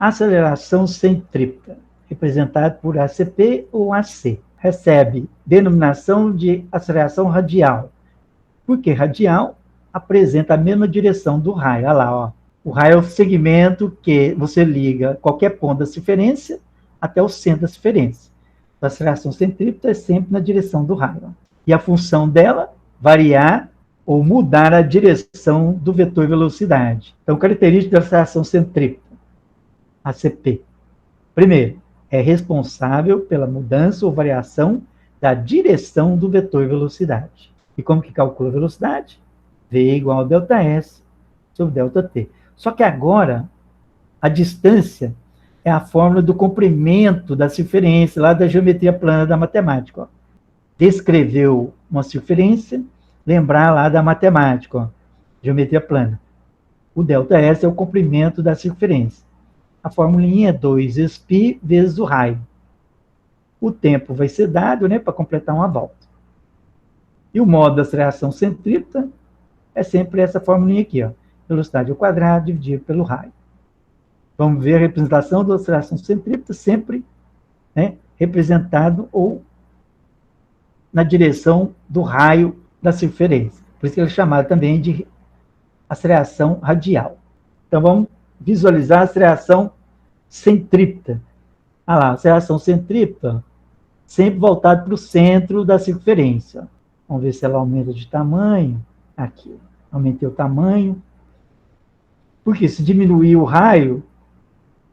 Aceleração centrípeta, representada por ACP ou AC, recebe denominação de aceleração radial. Porque radial apresenta a mesma direção do raio. Olha lá, ó. O raio é o segmento que você liga qualquer ponto da circunferência até o centro da circunferência. A aceleração centrípeta é sempre na direção do raio. E a função dela, variar ou mudar a direção do vetor velocidade. Então, característica da aceleração centrípeta, ACP. Primeiro, é responsável pela mudança ou variação da direção do vetor velocidade. E como que calcula a velocidade? V igual a ΔS sobre ΔT. Só que agora, a distância é a fórmula do comprimento da circunferência, lá da geometria plana da matemática. Ó. Descreveu uma circunferência, lembrar lá da matemática, ó, geometria plana. O ΔS é o comprimento da circunferência. A formulinha é 2π vezes o raio. O tempo vai ser dado, né, para completar uma volta. E o modo da aceleração centrípeta é sempre essa formulinha aqui, ó. Velocidade ao quadrado dividido pelo raio. Vamos ver a representação da aceleração centrípeta sempre, né, representado ou na direção do raio da circunferência. Por isso que ele é chamado também de aceleração radial. Então vamos visualizar a aceleração centrípeta. Olha lá, a aceleração centrípeta sempre voltada para o centro da circunferência. Vamos ver se ela aumenta de tamanho. Aqui, aumentei o tamanho. Porque se diminuir o raio,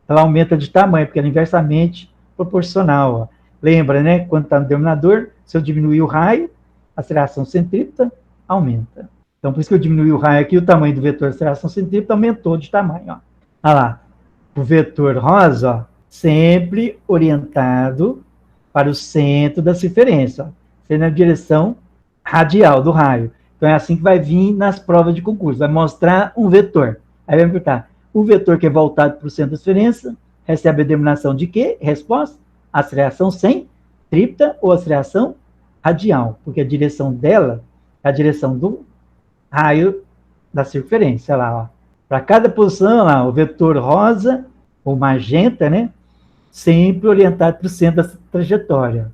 ela aumenta de tamanho, porque ela é inversamente proporcional. Ó. Lembra, né? Quando está no denominador, se eu diminuir o raio, a aceleração centrípeta aumenta. Então, por isso que eu diminui o raio aqui, o tamanho do vetor de aceleração centrípeta aumentou de tamanho. Ó. Olha lá, o vetor rosa, ó, sempre orientado para o centro da circunferência, ó, sendo na direção radial do raio. Então, é assim que vai vir nas provas de concurso. Vai mostrar um vetor. Aí vai me perguntar, o vetor que é voltado para o centro da circunferência recebe a denominação de quê? Resposta, aceleração centrípeta ou aceleração radial, porque a direção dela é a direção do raio da circunferência. Olha lá, para cada posição, lá, o vetor rosa ou magenta, né? Sempre orientado para o centro da trajetória.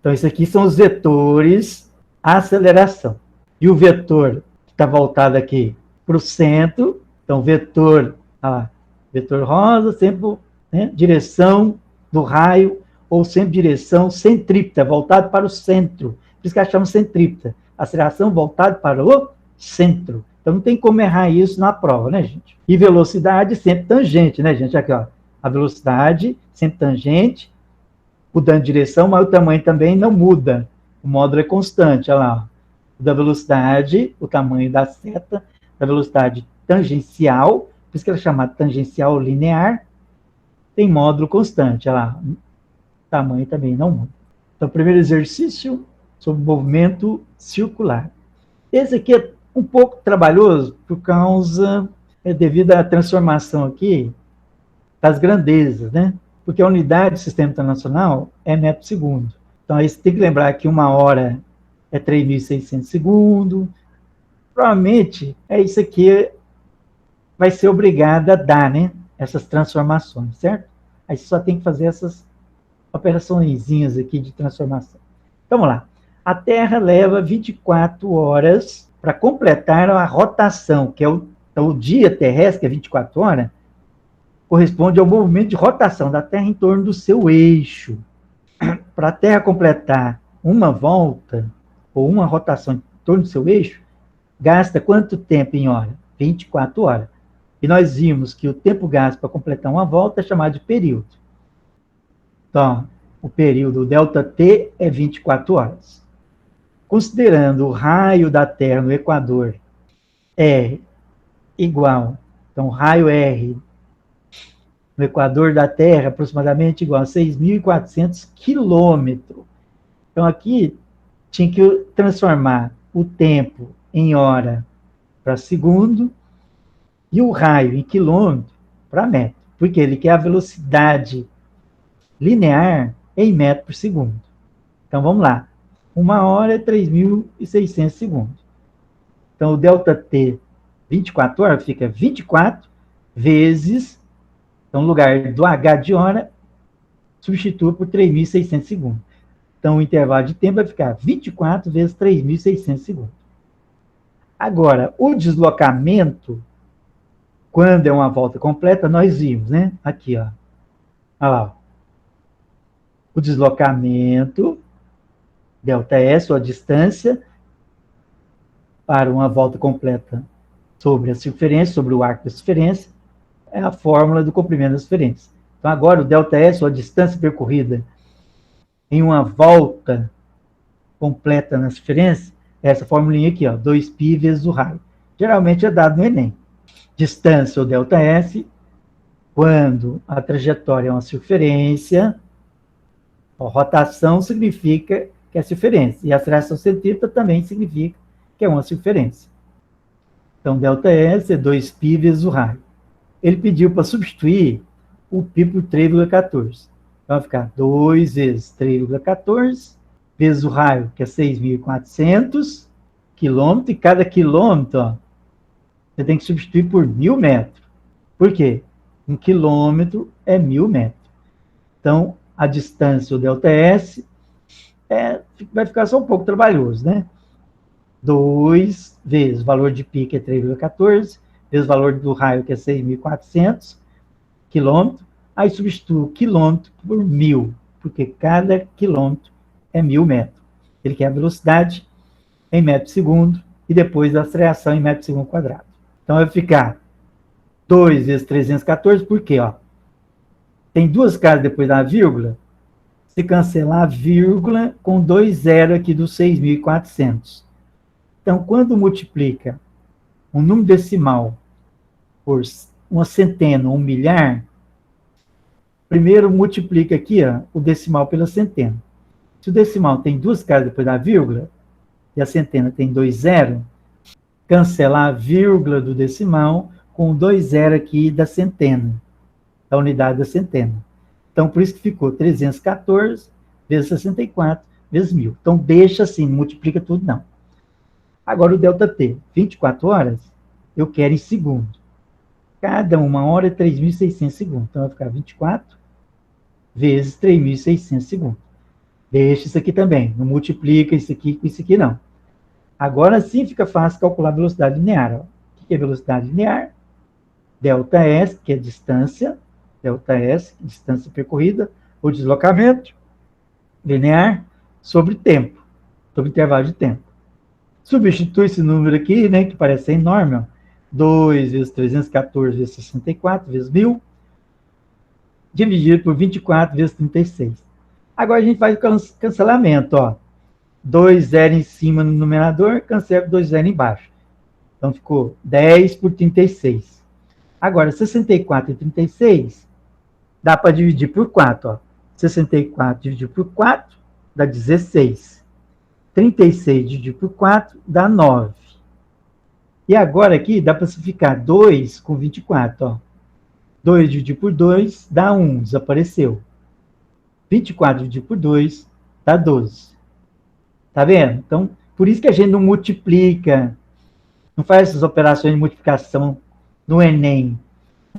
Então, isso aqui são os vetores aceleração. E o vetor que está voltado aqui para o centro, então, vetor rosa, sempre, né, direção do raio, ou sempre direção centrípeta, voltado para o centro. Por isso que achamos centrípeta. Aceleração voltada para o centro. Então, não tem como errar isso na prova, né, gente? E velocidade sempre tangente, né, gente? Aqui, ó. A velocidade sempre tangente, mudando de direção, mas o tamanho também não muda. O módulo é constante, olha lá. O da velocidade, o tamanho da seta, da velocidade tangencial, por isso que ela é chamada tangencial linear, tem módulo constante, olha lá. O tamanho também não muda. Então, primeiro exercício sobre movimento circular. Esse aqui é um pouco trabalhoso por causa, devido à transformação aqui das grandezas, né? Porque a unidade do sistema internacional é metro por segundo. Então, aí você tem que lembrar que 1 hora é 3.600 segundos. Provavelmente, isso aqui vai ser obrigado a dar, né? Essas transformações, certo? Aí você só tem que fazer essas operaçõezinhas aqui de transformação. Então, vamos lá. A Terra leva 24 horas para completar a rotação, que é o dia terrestre, que é 24 horas, corresponde ao movimento de rotação da Terra em torno do seu eixo. Para a Terra completar uma volta, ou uma rotação em torno do seu eixo, gasta quanto tempo em hora? 24 horas. E nós vimos que o tempo gasto para completar uma volta é chamado de período. Então, o período ΔT é 24 horas. Considerando o raio da Terra no Equador é igual, então, raio R no Equador da Terra, aproximadamente igual a 6.400 quilômetros. Então, aqui, tinha que transformar o tempo em hora para segundo e o raio em quilômetro para metro, porque ele quer a velocidade linear em metro por segundo. Então, vamos lá. 1 hora é 3.600 segundos. Então, o ΔT 24 horas fica 24 vezes Então, no lugar do H de hora, substitua por 3.600 segundos. Então, o intervalo de tempo vai ficar 24 vezes 3.600 segundos. Agora, o deslocamento, quando é uma volta completa, nós vimos, né? Aqui, ó. Olha lá. O deslocamento, ΔS, ou a distância, para uma volta completa sobre a circunferência, sobre o arco da circunferência, é a fórmula do comprimento da circunferência. Então, agora, o ΔS, ou a distância percorrida em uma volta completa na circunferência, é essa formulinha aqui, ó, 2π vezes o raio. Geralmente é dado no Enem. Distância, ou ΔS, quando a trajetória é uma circunferência, ó, rotação significa que é circunferência, e aceleração centrípeta também significa que é uma circunferência. Então, ΔS é 2π vezes o raio. Ele pediu para substituir o π por 3,14. Então, vai ficar 2 vezes 3,14, vezes o raio, que é 6.400 quilômetros, e cada quilômetro, ó, você tem que substituir por 1.000 metros. Por quê? 1 quilômetro é 1.000 metros. Então, a distância, o ΔS, vai ficar só um pouco trabalhoso, né? 2 vezes o valor de π, que é 3,14, vezes o valor do raio, que é 6.400 quilômetros, aí substituo quilômetro por 1.000, porque cada quilômetro é 1.000 metros. Ele quer a velocidade em metro por segundo e depois a aceleração em metro por segundo quadrado. Então, vai ficar 2 vezes 314, por quê? Ó, tem duas casas depois da vírgula, se cancelar a vírgula com 2 zeros aqui dos 6.400. Então, quando multiplica um número decimal por uma centena ou um milhar, primeiro multiplica aqui, ó, o decimal pela centena. Se o decimal tem duas casas depois da vírgula, e a centena tem 2 zeros, cancelar a vírgula do decimal com 2 zeros aqui da centena, da unidade da centena. Então, por isso que ficou 314 vezes 64 vezes 1.000. Então, deixa assim, não multiplica tudo, não. Agora, o ΔT, 24 horas, eu quero em segundo. Cada uma hora é 3.600 segundos. Então, vai ficar 24 vezes 3.600 segundos. Deixa isso aqui também. Não multiplica isso aqui com isso aqui, não. Agora sim fica fácil calcular a velocidade linear. Ó. O que é velocidade linear? ΔS, que é distância. ΔS, distância percorrida, ou deslocamento linear, sobre tempo, sobre intervalo de tempo. Substitui esse número aqui, né, que parece enorme, ó, 2 vezes 314 vezes 64 vezes 1.000, dividido por 24 vezes 36. Agora a gente faz o cancelamento, ó. 2 zeros em cima no numerador, cancela 2 zeros embaixo. Então ficou 10 por 36. Agora, 64 e 36, dá para dividir por 4, ó. 64 dividido por 4 dá 16. 36 dividido por 4 dá 9. E agora aqui dá para simplificar 2 com 24, ó. 2 dividido por 2 dá 1, desapareceu. 24 dividido por 2 dá 12. Tá vendo? Então, por isso que a gente não multiplica, não faz essas operações de multiplicação no Enem.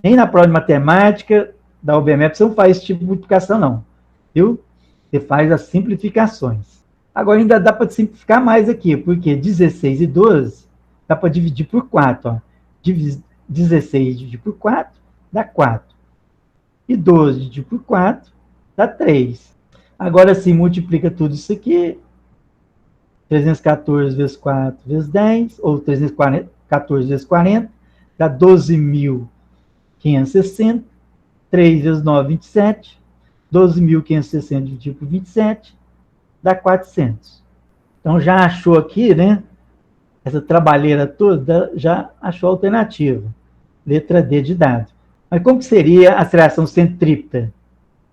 Nem na prova de matemática da UBMF você não faz esse tipo de multiplicação, não. Viu? Você faz as simplificações. Agora ainda dá para simplificar mais aqui, porque 16 e 12 dá para dividir por 4. Ó. 16 dividido por 4 dá 4. E 12 dividido por 4 dá 3. Agora sim, multiplica tudo isso aqui. 314 vezes 4 vezes 10, ou 314 vezes 40, dá 12.560. 3 vezes 9, 27. 12.560 dividido por 27, dá 400. Então, já achou aqui, né? Essa trabalheira toda, já achou a alternativa. Letra D de dado. Mas como que seria a aceleração centrípeta?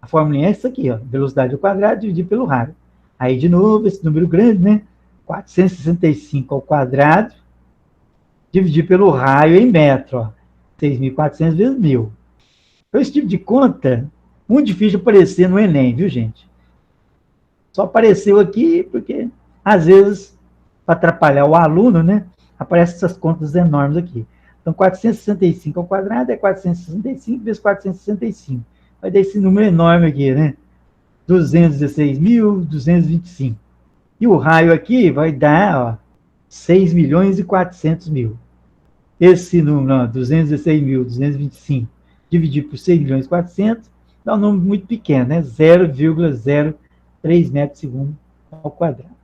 A fórmula é essa aqui, ó. Velocidade ao quadrado dividido pelo raio. Aí, de novo, esse número grande, né? 465 ao quadrado, dividir pelo raio em metro, ó. 6.400 vezes 1.000. Então, esse tipo de conta, muito difícil de aparecer no Enem, viu, gente? Só apareceu aqui porque, às vezes, para atrapalhar o aluno, né? Aparecem essas contas enormes aqui. Então, 465 ao quadrado é 465 vezes 465. Vai dar esse número enorme aqui, né? 216.225. E o raio aqui vai dar 6.400.000. Esse número, 216.225, dividido por 6.400.000, dá um número muito pequeno, né? 0,03 metros segundo ao quadrado.